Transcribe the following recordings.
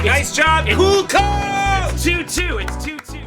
Nice job, cool call! It's 2-2, it's 2-2.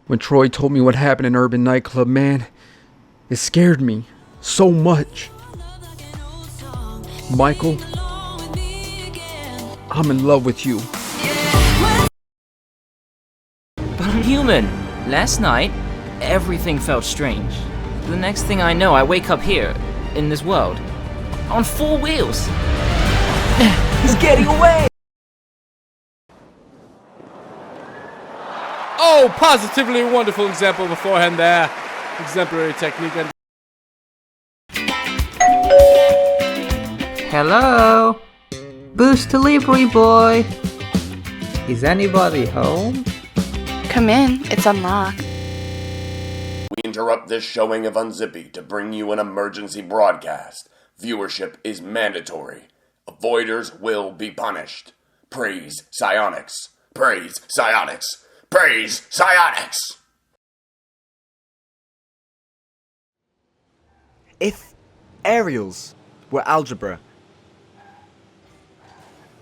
When Troy told me what happened in Urban Nightclub, man, it scared me so much. Michael, I'm in love with you. But I'm human. Last night, everything felt strange. The next thing I know, I wake up here, in this world, on 4 wheels. He's getting away! Oh, positively wonderful example beforehand there. Exemplary technique and... Hello? Boost delivery boy. Is anybody home? Come in, it's unlocked. We interrupt this showing of Unzippy to bring you an emergency broadcast. Viewership is mandatory. Avoiders will be punished. Praise psionics. Praise psionics. Praise psionics. If aerials were algebra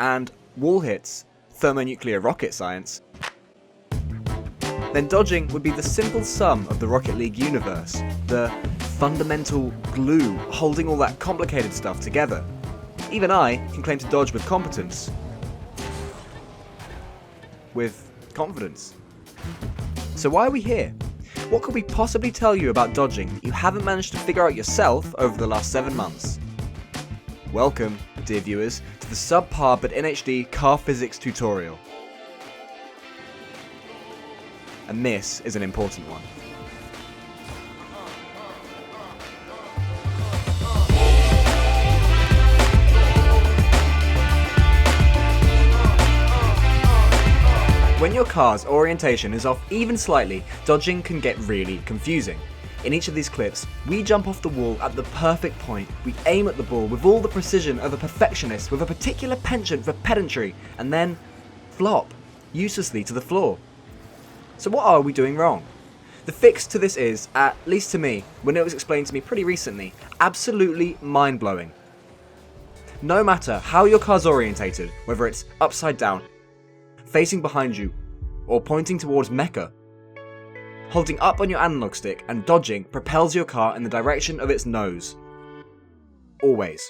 and wall hits thermonuclear rocket science, then dodging would be the simple sum of the Rocket League universe, the fundamental glue holding all that complicated stuff together. Even I can claim to dodge with competence. With confidence. So why are we here? What could we possibly tell you about dodging that you haven't managed to figure out yourself over the last 7 months? Welcome, dear viewers, to the subpar but in HD car physics tutorial. And this is an important one. When your car's orientation is off even slightly, dodging can get really confusing. In each of these clips, we jump off the wall at the perfect point, we aim at the ball with all the precision of a perfectionist with a particular penchant for pedantry, and then flop, uselessly to the floor. So what are we doing wrong? The fix to this is, at least to me, when it was explained to me pretty recently, absolutely mind-blowing. No matter how your car's orientated, whether it's upside down, facing behind you, or pointing towards Mecca, holding up on your analog stick and dodging propels your car in the direction of its nose. Always.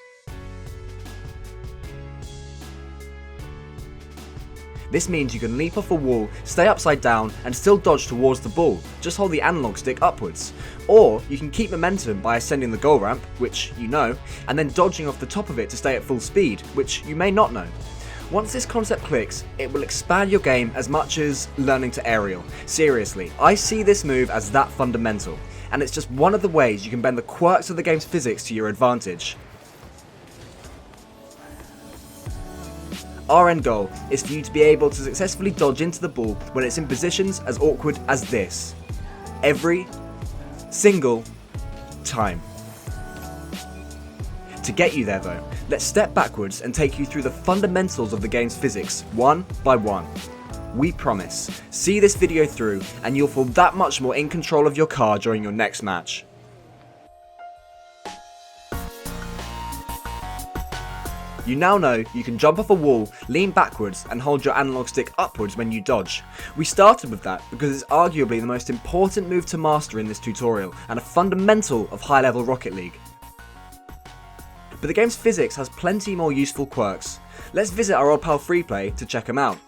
This means you can leap off a wall, stay upside down, and still dodge towards the ball, just hold the analog stick upwards. Or you can keep momentum by ascending the goal ramp, which you know, and then dodging off the top of it to stay at full speed, which you may not know. Once this concept clicks, it will expand your game as much as learning to aerial. Seriously, I see this move as that fundamental, and it's just one of the ways you can bend the quirks of the game's physics to your advantage. Our end goal is for you to be able to successfully dodge into the ball when it's in positions as awkward as this. Every single time. To get you there though, let's step backwards and take you through the fundamentals of the game's physics, one by one. We promise, see this video through and you'll feel that much more in control of your car during your next match. You now know you can jump off a wall, lean backwards and hold your analog stick upwards when you dodge. We started with that because it's arguably the most important move to master in this tutorial and a fundamental of high-level Rocket League. But the game's physics has plenty more useful quirks. Let's visit our old pal Freeplay to check them out.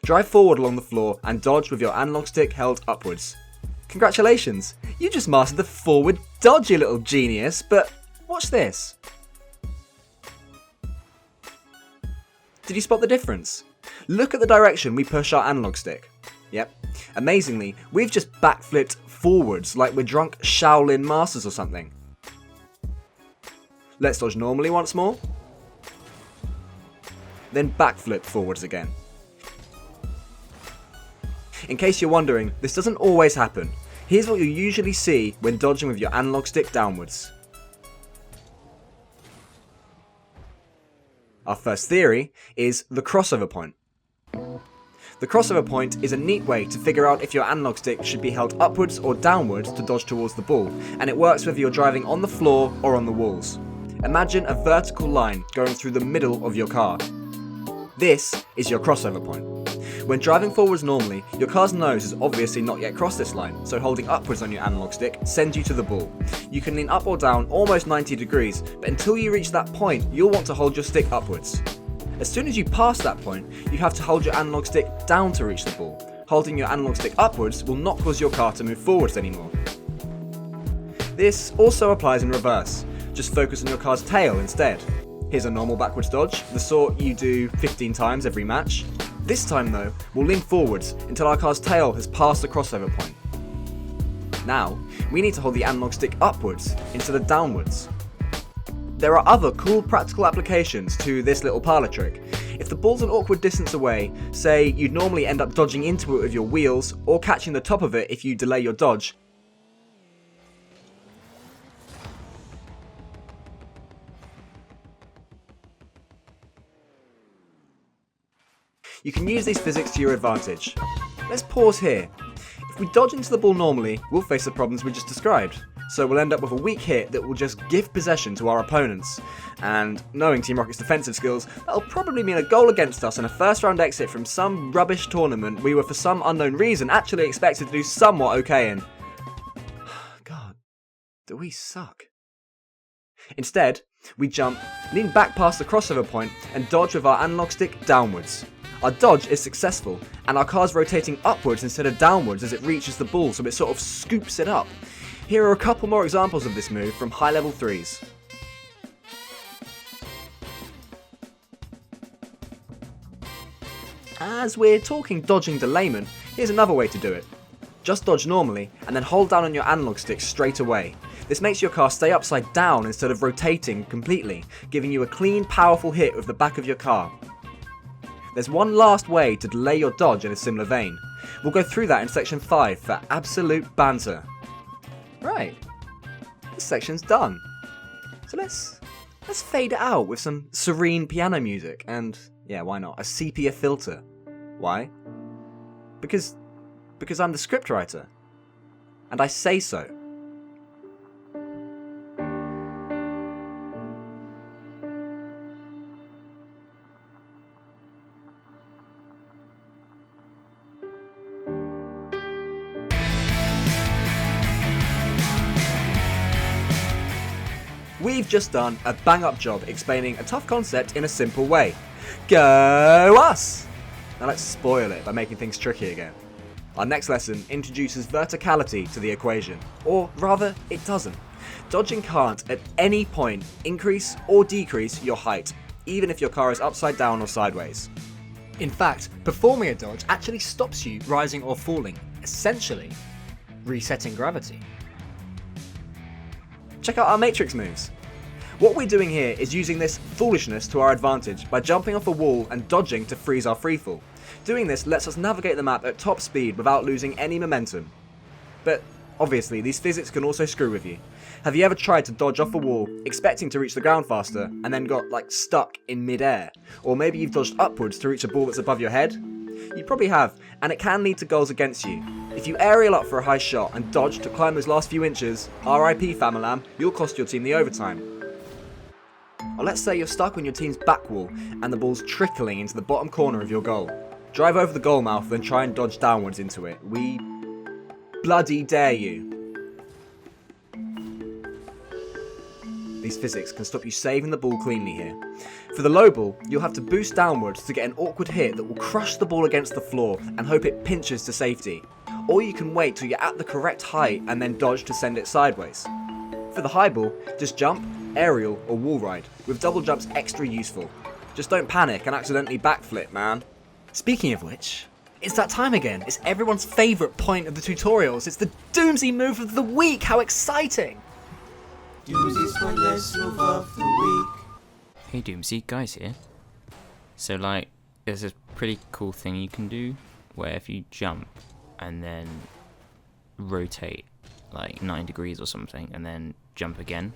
Drive forward along the floor and dodge with your analog stick held upwards. Congratulations, you just mastered the forward dodge, you little genius, but watch this. Did you spot the difference? Look at the direction we push our analog stick. Yep, amazingly, we've just backflipped forwards like we're drunk Shaolin masters or something. Let's dodge normally once more. Then backflip forwards again. In case you're wondering, this doesn't always happen. Here's what you usually see when dodging with your analog stick downwards. Our first theory is the crossover point. The crossover point is a neat way to figure out if your analog stick should be held upwards or downwards to dodge towards the ball, and it works whether you're driving on the floor or on the walls. Imagine a vertical line going through the middle of your car. This is your crossover point. When driving forwards normally, your car's nose has obviously not yet crossed this line, so holding upwards on your analog stick sends you to the ball. You can lean up or down almost 90 degrees, but until you reach that point, you'll want to hold your stick upwards. As soon as you pass that point, you have to hold your analog stick down to reach the ball. Holding your analog stick upwards will not cause your car to move forwards anymore. This also applies in reverse. Just focus on your car's tail instead. Here's a normal backwards dodge, the sort you do 15 times every match. This time though, we'll lean forwards until our car's tail has passed the crossover point. Now, we need to hold the analog stick upwards instead of downwards. There are other cool practical applications to this little parlour trick. If the ball's an awkward distance away, say you'd normally end up dodging into it with your wheels or catching the top of it if you delay your dodge, you can use these physics to your advantage. Let's pause here. If we dodge into the ball normally, we'll face the problems we just described. So we'll end up with a weak hit that will just give possession to our opponents. And knowing Team Rocket's defensive skills, that'll probably mean a goal against us and a first round exit from some rubbish tournament we were for some unknown reason actually expected to do somewhat okay in. God, do we suck? Instead, we jump, lean back past the crossover point and dodge with our analog stick downwards. Our dodge is successful, and our car's rotating upwards instead of downwards as it reaches the ball, so it sort of scoops it up. Here are a couple more examples of this move from high level 3s. As we're talking dodging delayment, here's another way to do it. Just dodge normally, and then hold down on your analog stick straight away. This makes your car stay upside down instead of rotating completely, giving you a clean, powerful hit with the back of your car. There's one last way to delay your dodge in a similar vein. We'll go through that in section 5 for absolute banter. Right, this section's done. So let's fade it out with some serene piano music and, yeah, why not, a sepia filter. Why? Because I'm the scriptwriter. And I say so. We've just done a bang-up job explaining a tough concept in a simple way. Go us! Now let's spoil it by making things tricky again. Our next lesson introduces verticality to the equation, or rather, it doesn't. Dodging can't at any point increase or decrease your height, even if your car is upside down or sideways. In fact, performing a dodge actually stops you rising or falling, essentially resetting gravity. Check out our matrix moves. What we're doing here is using this foolishness to our advantage by jumping off a wall and dodging to freeze our freefall. Doing this lets us navigate the map at top speed without losing any momentum. But obviously these physics can also screw with you. Have you ever tried to dodge off a wall, expecting to reach the ground faster, and then got stuck in mid-air? Or maybe you've dodged upwards to reach a ball that's above your head? You probably have, and it can lead to goals against you. If you aerial up for a high shot and dodge to climb those last few inches, RIP Famalam, you'll cost your team the overtime. Or let's say you're stuck on your team's back wall and the ball's trickling into the bottom corner of your goal. Drive over the goal mouth, then try and dodge downwards into it. We bloody dare you. These physics can stop you saving the ball cleanly here. For the low ball, you'll have to boost downwards to get an awkward hit that will crush the ball against the floor and hope it pinches to safety. Or you can wait till you're at the correct height and then dodge to send it sideways. For the high ball, just jump, aerial, or wall ride, with double jumps extra useful. Just don't panic and accidentally backflip, man. Speaking of which, it's that time again. It's everyone's favourite point of the tutorials. It's the Doomsee move of the week. How exciting! Doomsee's pointless move of the week. Hey Doomsee, guys here. So there's this pretty cool thing you can do where if you jump and then rotate 9 degrees or something and then jump again,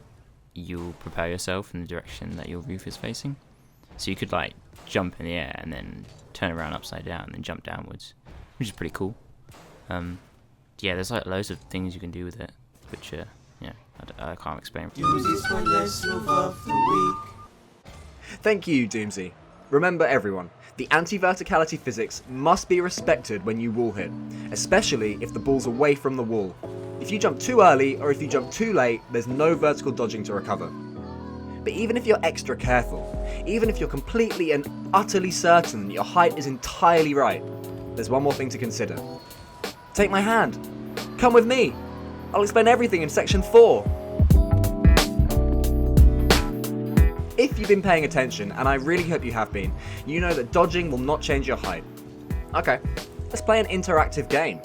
you'll propel yourself in the direction that your roof is facing. So you could like jump in the air and then turn around upside down and then jump downwards, which is pretty cool. Yeah, there's like loads of things you can do with it, which I can't explain. Doomsee's pointless move of the week. Thank you, Doomsee. Remember everyone, the anti-verticality physics must be respected when you wall hit, especially if the ball's away from the wall. If you jump too early or if you jump too late, there's no vertical dodging to recover. But even if you're extra careful, even if you're completely and utterly certain that your height is entirely right, there's one more thing to consider. Take my hand. Come with me. I'll explain everything in section 4. If you've been paying attention, and I really hope you have been, you know that dodging will not change your height. Okay, let's play an interactive game.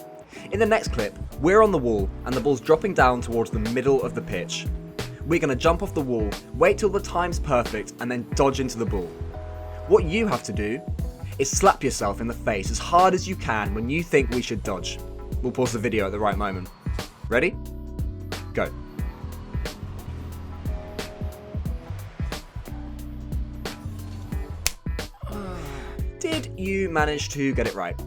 In the next clip, we're on the wall and the ball's dropping down towards the middle of the pitch. We're going to jump off the wall, wait till the time's perfect, and then dodge into the ball. What you have to do is slap yourself in the face as hard as you can when you think we should dodge. We'll pause the video at the right moment. Ready? Go. Did you manage to get it right?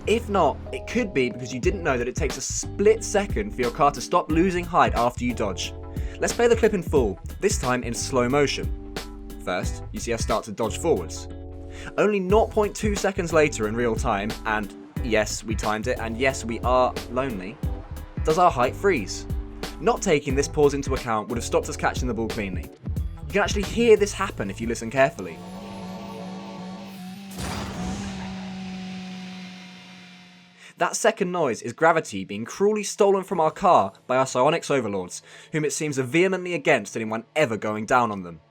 If not, it could be because you didn't know that it takes a split second for your car to stop losing height after you dodge. Let's play the clip in full, this time in slow motion. First, you see us start to dodge forwards. Only 0.2 seconds later in real time, and yes, we timed it, and yes, we are lonely, does our height freeze. Not taking this pause into account would have stopped us catching the ball cleanly. You can actually hear this happen if you listen carefully. That second noise is gravity being cruelly stolen from our car by our psionics overlords, whom it seems are vehemently against anyone ever going down on them.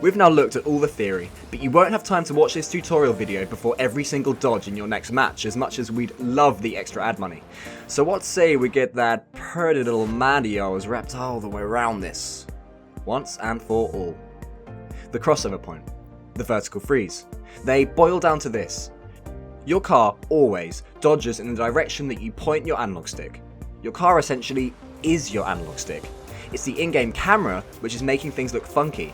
We've now looked at all the theory, but you won't have time to watch this tutorial video before every single dodge in your next match, as much as we'd love the extra ad money. So what say we get that pretty little Mandios wrapped all the way around this, once and for all. The crossover point, the vertical freeze. They boil down to this. Your car always dodges in the direction that you point your analog stick. Your car essentially is your analog stick. It's the in-game camera which is making things look funky.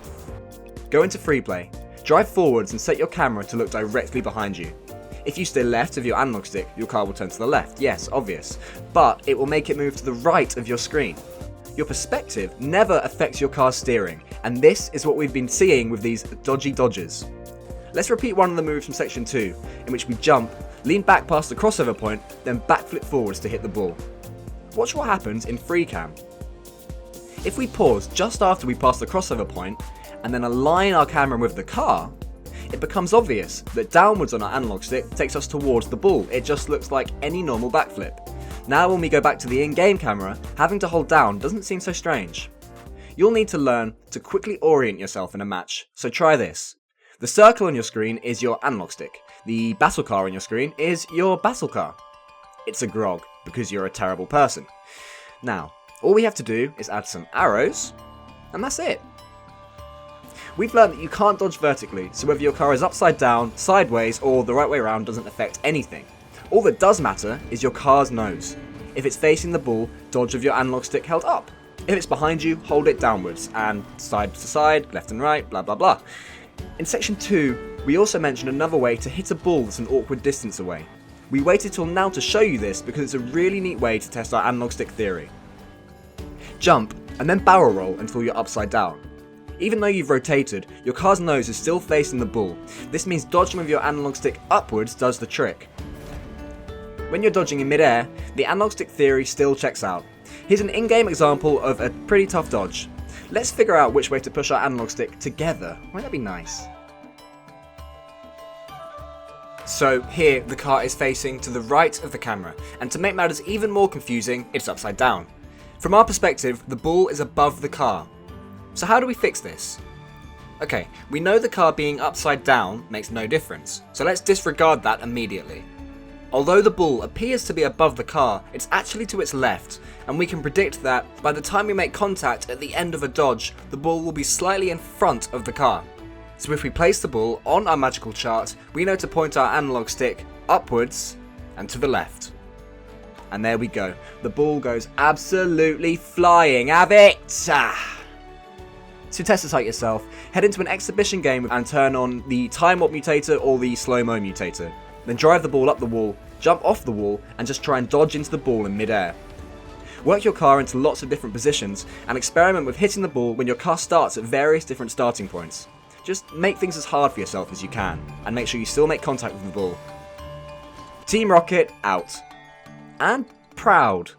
Go into free play, drive forwards and set your camera to look directly behind you. If you stay left of your analog stick, your car will turn to the left, yes, obvious, but it will make it move to the right of your screen. Your perspective never affects your car's steering, and this is what we've been seeing with these dodgy dodges. Let's repeat one of the moves from section 2, in which we jump, lean back past the crossover point, then backflip forwards to hit the ball. Watch what happens in free cam. If we pause just after we pass the crossover point, and then align our camera with the car, it becomes obvious that downwards on our analog stick takes us towards the ball. It just looks like any normal backflip. Now when we go back to the in-game camera, having to hold down doesn't seem so strange. You'll need to learn to quickly orient yourself in a match, so try this. The circle on your screen is your analog stick. The battle car on your screen is your battle car. It's a grog, because you're a terrible person. Now, all we have to do is add some arrows, and that's it. We've learned that you can't dodge vertically, so whether your car is upside down, sideways, or the right way around doesn't affect anything. All that does matter is your car's nose. If it's facing the ball, dodge with your analog stick held up. If it's behind you, hold it downwards, and side to side, left and right, blah blah blah. In section 2, we also mentioned another way to hit a ball that's an awkward distance away. We waited till now to show you this because it's a really neat way to test our analog stick theory. Jump, and then barrel roll until you're upside down. Even though you've rotated, your car's nose is still facing the ball. This means dodging with your analog stick upwards does the trick. When you're dodging in midair, the analog stick theory still checks out. Here's an in-game example of a pretty tough dodge. Let's figure out which way to push our analog stick together. Won't that be nice? So here, the car is facing to the right of the camera, and to make matters even more confusing, it's upside down. From our perspective, the ball is above the car. So how do we fix this? Okay, we know the car being upside down makes no difference, so let's disregard that immediately. Although the ball appears to be above the car, it's actually to its left, and we can predict that by the time we make contact at the end of a dodge, the ball will be slightly in front of the car. So if we place the ball on our magical chart, we know to point our analog stick upwards and to the left. And there we go. The ball goes absolutely flying. Have it! To test this out yourself, head into an exhibition game and turn on the time warp mutator or the slow-mo mutator. Then drive the ball up the wall, jump off the wall, and just try and dodge into the ball in mid-air. Work your car into lots of different positions and experiment with hitting the ball when your car starts at various different starting points. Just make things as hard for yourself as you can, and make sure you still make contact with the ball. Team Rocket out. And proud.